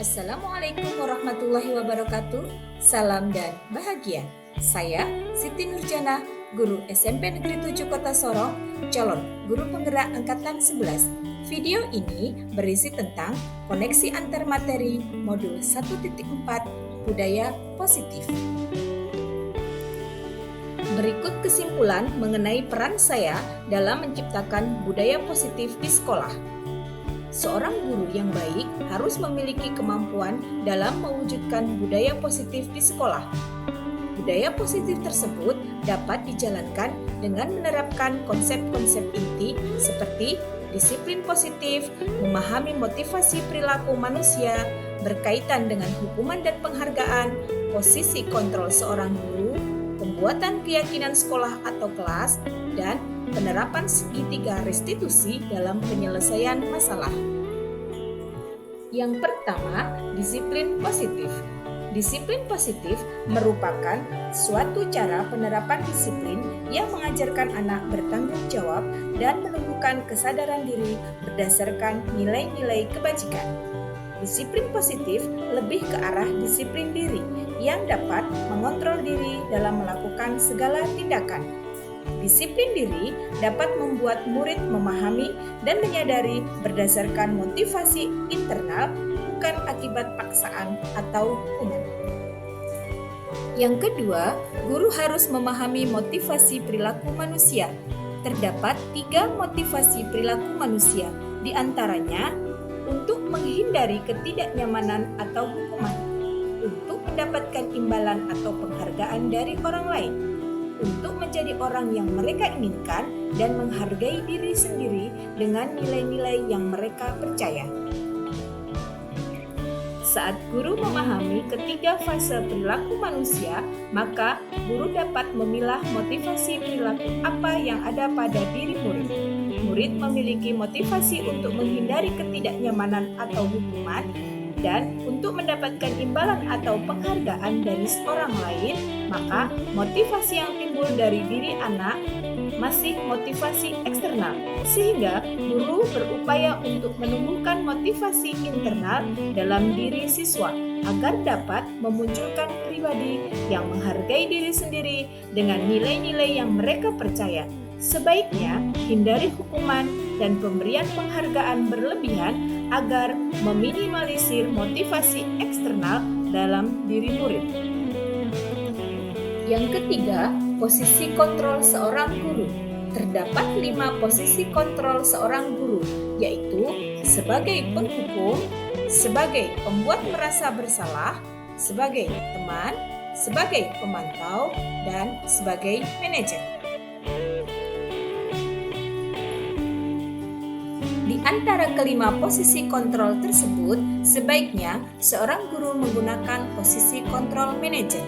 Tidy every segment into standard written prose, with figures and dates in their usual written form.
Assalamualaikum warahmatullahi wabarakatuh. Salam dan bahagia. Saya Siti Nurjana, guru SMP Negeri 7 Kota Sorong, calon guru penggerak angkatan 11. Video ini berisi tentang koneksi antar materi modul 1.4 budaya positif. Berikut kesimpulan mengenai peran saya dalam menciptakan budaya positif di sekolah. Seorang guru yang baik harus memiliki kemampuan dalam mewujudkan budaya positif di sekolah. Budaya positif tersebut dapat dijalankan dengan menerapkan konsep-konsep inti seperti disiplin positif, memahami motivasi perilaku manusia, berkaitan dengan hukuman dan penghargaan, posisi kontrol seorang guru, pembuatan keyakinan sekolah atau kelas, dan penerapan segitiga restitusi dalam penyelesaian masalah. Yang pertama, disiplin positif. Disiplin positif merupakan suatu cara penerapan disiplin yang mengajarkan anak bertanggung jawab dan menumbuhkan kesadaran diri berdasarkan nilai-nilai kebajikan. Disiplin positif lebih ke arah disiplin diri yang dapat mengontrol diri dalam melakukan segala tindakan. Disiplin diri dapat membuat murid memahami dan menyadari berdasarkan motivasi internal, bukan akibat paksaan atau hukuman. Yang kedua, guru harus memahami motivasi perilaku manusia. Terdapat 3 motivasi perilaku manusia, di antaranya untuk menghindari ketidaknyamanan atau hukuman, untuk mendapatkan imbalan atau penghargaan dari orang lain, untuk menjadi orang yang mereka inginkan dan menghargai diri sendiri dengan nilai-nilai yang mereka percaya. Saat guru memahami ketiga fase perilaku manusia, maka guru dapat memilah motivasi perilaku apa yang ada pada diri murid. Murid memiliki motivasi untuk menghindari ketidaknyamanan atau hukuman, dan untuk mendapatkan imbalan atau penghargaan dari seorang lain, maka motivasi yang timbul dari diri anak masih motivasi eksternal, sehingga guru berupaya untuk menumbuhkan motivasi internal dalam diri siswa agar dapat memunculkan pribadi yang menghargai diri sendiri dengan nilai-nilai yang mereka percaya. Sebaiknya hindari hukuman dan pemberian penghargaan berlebihan agar meminimalisir motivasi eksternal dalam diri murid. Yang ketiga, posisi kontrol seorang guru. Terdapat 5 posisi kontrol seorang guru, yaitu sebagai penghukum, sebagai pembuat merasa bersalah, sebagai teman, sebagai pemantau, dan sebagai manajer. Di antara kelima posisi kontrol tersebut, sebaiknya seorang guru menggunakan posisi kontrol manajer.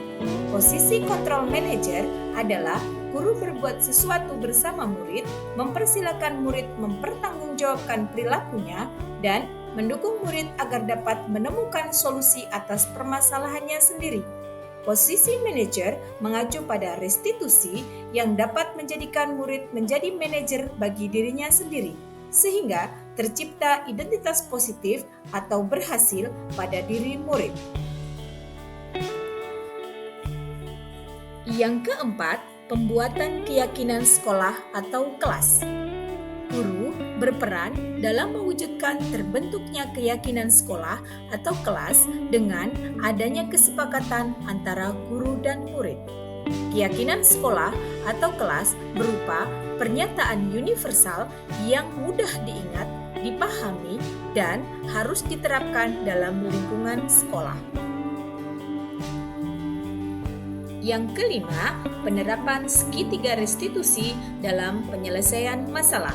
Posisi kontrol manajer adalah guru berbuat sesuatu bersama murid, mempersilakan murid mempertanggungjawabkan perilakunya, dan mendukung murid agar dapat menemukan solusi atas permasalahannya sendiri. Posisi manajer mengacu pada restitusi yang dapat menjadikan murid menjadi manajer bagi dirinya sendiri, sehingga tercipta identitas positif atau berhasil pada diri murid. Yang keempat, pembuatan keyakinan sekolah atau kelas. Guru berperan dalam mewujudkan terbentuknya keyakinan sekolah atau kelas dengan adanya kesepakatan antara guru dan murid. Keyakinan sekolah atau kelas berupa pernyataan universal yang mudah diingat, dipahami, dan harus diterapkan dalam lingkungan sekolah. Yang kelima, penerapan segitiga restitusi dalam penyelesaian masalah.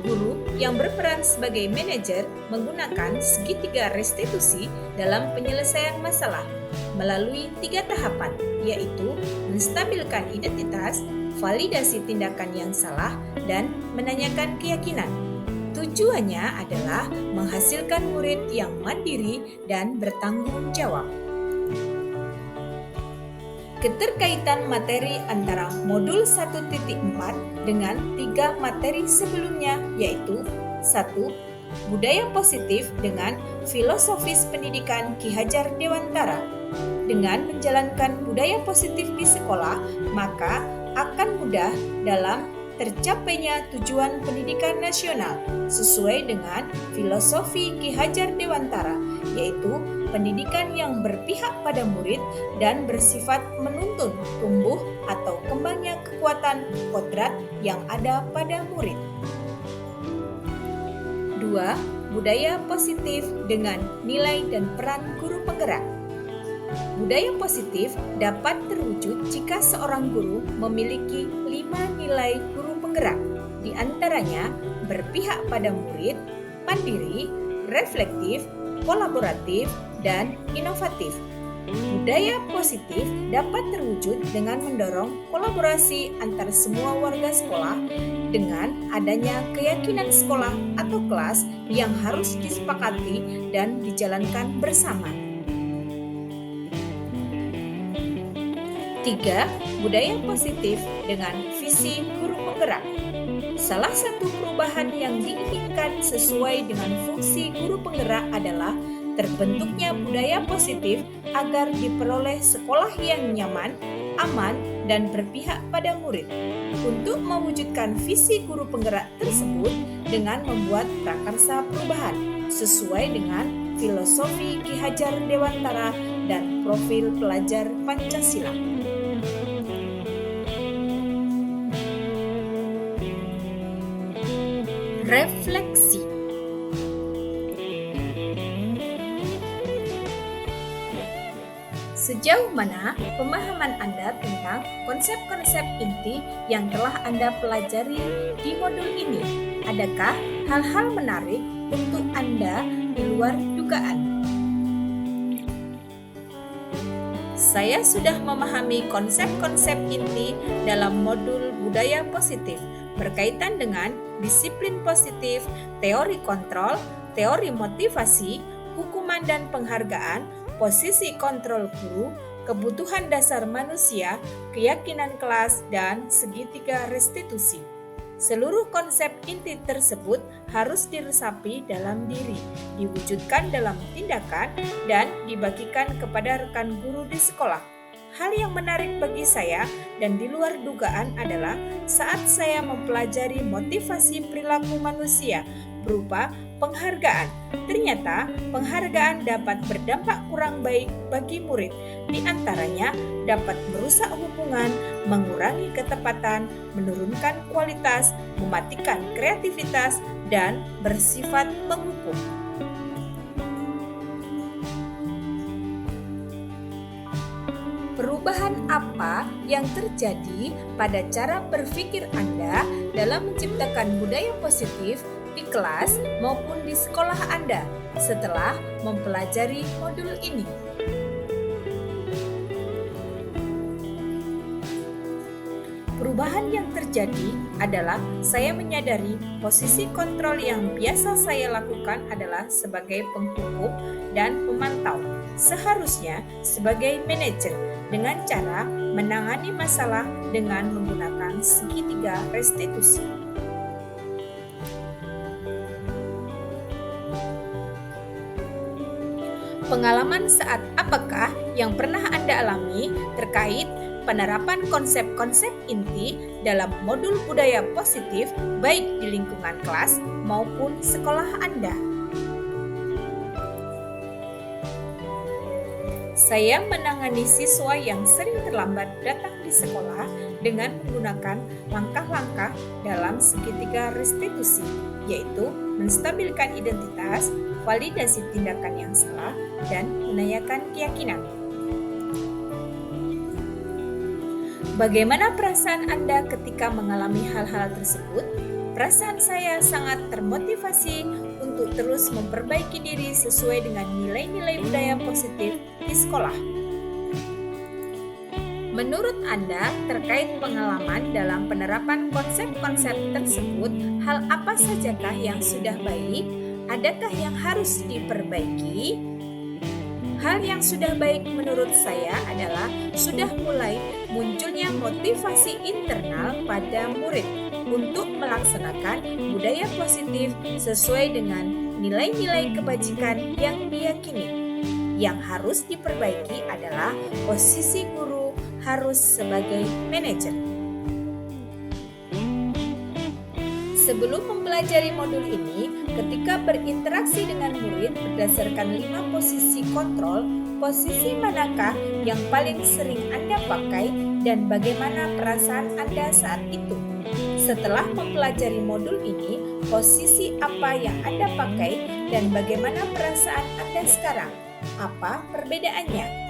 Guru yang berperan sebagai manajer menggunakan segitiga restitusi dalam penyelesaian masalah melalui 3 tahapan, yaitu menstabilkan identitas, validasi tindakan yang salah, dan menanyakan keyakinan. Tujuannya adalah menghasilkan murid yang mandiri dan bertanggung jawab. Keterkaitan materi antara modul 1.4 dengan 3 materi sebelumnya, yaitu 1. Budaya positif dengan filosofis pendidikan Ki Hajar Dewantara. Dengan menjalankan budaya positif di sekolah, maka akan mudah dalam tercapainya tujuan pendidikan nasional sesuai dengan filosofi Ki Hajar Dewantara, yaitu pendidikan yang berpihak pada murid dan bersifat menuntun tumbuh atau kembangnya kekuatan kodrat yang ada pada murid. 2. Budaya positif dengan nilai dan peran guru penggerak. Budaya positif dapat terwujud jika seorang guru memiliki 5 nilai guru penggerak, di antaranya berpihak pada murid, mandiri, reflektif, kolaboratif, dan inovatif. Budaya positif dapat terwujud dengan mendorong kolaborasi antar semua warga sekolah dengan adanya keyakinan sekolah atau kelas yang harus disepakati dan dijalankan bersama. 3. Budaya positif dengan visi guru penggerak. Salah satu perubahan yang diinginkan sesuai dengan fungsi guru penggerak adalah terbentuknya budaya positif agar diperoleh sekolah yang nyaman, aman, dan berpihak pada murid. Untuk mewujudkan visi guru penggerak tersebut dengan membuat prakarsa perubahan sesuai dengan filosofi Ki Hajar Dewantara dan profil pelajar Pancasila. Refleksi. Sejauh mana pemahaman Anda tentang konsep-konsep inti yang telah Anda pelajari di modul ini? Adakah hal-hal menarik untuk Anda di luar dugaan? Saya sudah memahami konsep-konsep inti dalam modul budaya positif berkaitan dengan disiplin positif, teori kontrol, teori motivasi, hukuman dan penghargaan, posisi kontrol guru, kebutuhan dasar manusia, keyakinan kelas, dan segitiga restitusi. Seluruh konsep inti tersebut harus diresapi dalam diri, diwujudkan dalam tindakan, dan dibagikan kepada rekan guru di sekolah. Hal yang menarik bagi saya dan di luar dugaan adalah saat saya mempelajari motivasi perilaku manusia berupa penghargaan. Ternyata penghargaan dapat berdampak kurang baik bagi murid. Di antaranya dapat merusak hubungan, mengurangi ketepatan, menurunkan kualitas, mematikan kreativitas, dan bersifat menghukum. Perubahan apa yang terjadi pada cara berpikir Anda dalam menciptakan budaya positif di kelas maupun di sekolah Anda setelah mempelajari modul ini? Perubahan yang terjadi adalah saya menyadari posisi kontrol yang biasa saya lakukan adalah sebagai penghukum dan pemantau, seharusnya sebagai manajer, dengan cara menangani masalah dengan menggunakan segitiga restitusi. Pengalaman saat apakah yang pernah Anda alami terkait penerapan konsep-konsep inti dalam modul budaya positif baik di lingkungan kelas maupun sekolah Anda? Saya menangani siswa yang sering terlambat datang di sekolah dengan menggunakan langkah-langkah dalam segitiga restitusi, yaitu menstabilkan identitas, validasi tindakan yang salah, dan menanyakan keyakinan. Bagaimana perasaan Anda ketika mengalami hal-hal tersebut? Perasaan saya sangat termotivasi untuk terus memperbaiki diri sesuai dengan nilai-nilai budaya positif di sekolah. Menurut Anda, terkait pengalaman dalam penerapan konsep-konsep tersebut, hal apa sajakah yang sudah baik? Adakah yang harus diperbaiki? Hal yang sudah baik menurut saya adalah sudah mulai munculnya motivasi internal pada murid untuk melaksanakan budaya positif sesuai dengan nilai-nilai kebajikan yang diyakini. Yang harus diperbaiki adalah posisi guru harus sebagai manajer. Sebelum mempelajari modul ini, ketika berinteraksi dengan murid berdasarkan 5 posisi kontrol, posisi manakah yang paling sering Anda pakai dan bagaimana perasaan Anda saat itu? Setelah mempelajari modul ini, posisi apa yang Anda pakai dan bagaimana perasaan Anda sekarang? Apa perbedaannya?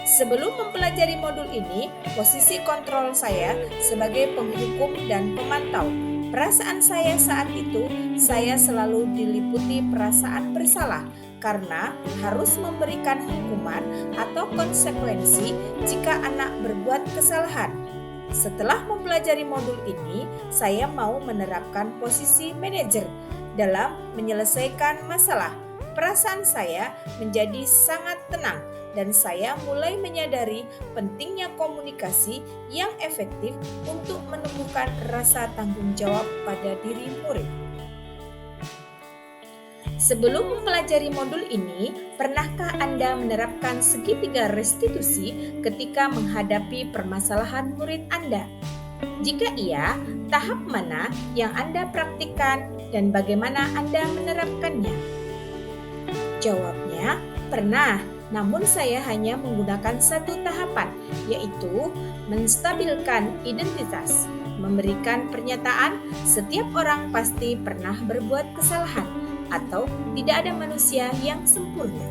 Sebelum mempelajari modul ini, posisi kontrol saya sebagai penghukum dan pemantau. Perasaan saya saat itu, saya selalu diliputi perasaan bersalah karena harus memberikan hukuman atau konsekuensi jika anak berbuat kesalahan. Setelah mempelajari modul ini, saya mau menerapkan posisi manajer dalam menyelesaikan masalah. Perasaan saya menjadi sangat tenang dan saya mulai menyadari pentingnya komunikasi yang efektif untuk menumbuhkan rasa tanggung jawab pada diri murid. Sebelum mempelajari modul ini, pernahkah Anda menerapkan segitiga restitusi ketika menghadapi permasalahan murid Anda? Jika iya, tahap mana yang Anda praktikkan dan bagaimana Anda menerapkannya? Jawabnya, pernah, namun saya hanya menggunakan satu tahapan, yaitu menstabilkan identitas. Memberikan pernyataan, setiap orang pasti pernah berbuat kesalahan, atau tidak ada manusia yang sempurna.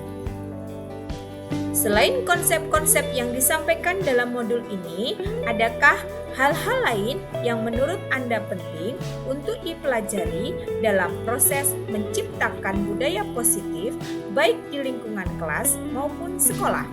Selain konsep-konsep yang disampaikan dalam modul ini, adakah hal-hal lain yang menurut Anda penting untuk dipelajari dalam proses menciptakan budaya positif baik di lingkungan kelas maupun sekolah?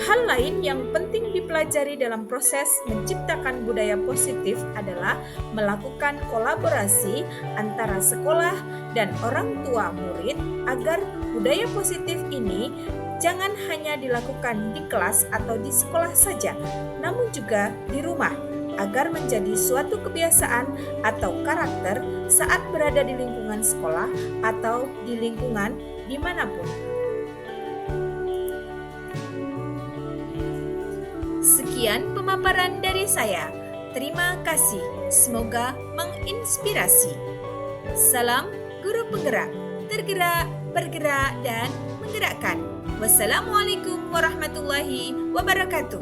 Hal lain yang penting dipelajari dalam proses menciptakan budaya positif adalah melakukan kolaborasi antara sekolah dan orang tua murid agar budaya positif ini jangan hanya dilakukan di kelas atau di sekolah saja, namun juga di rumah, agar menjadi suatu kebiasaan atau karakter saat berada di lingkungan sekolah atau di lingkungan dimanapun. Sekian pemaparan dari saya. Terima kasih. Semoga menginspirasi. Salam guru penggerak. Tergerak, bergerak, dan menggerakkan. Wassalamualaikum warahmatullahi wabarakatuh.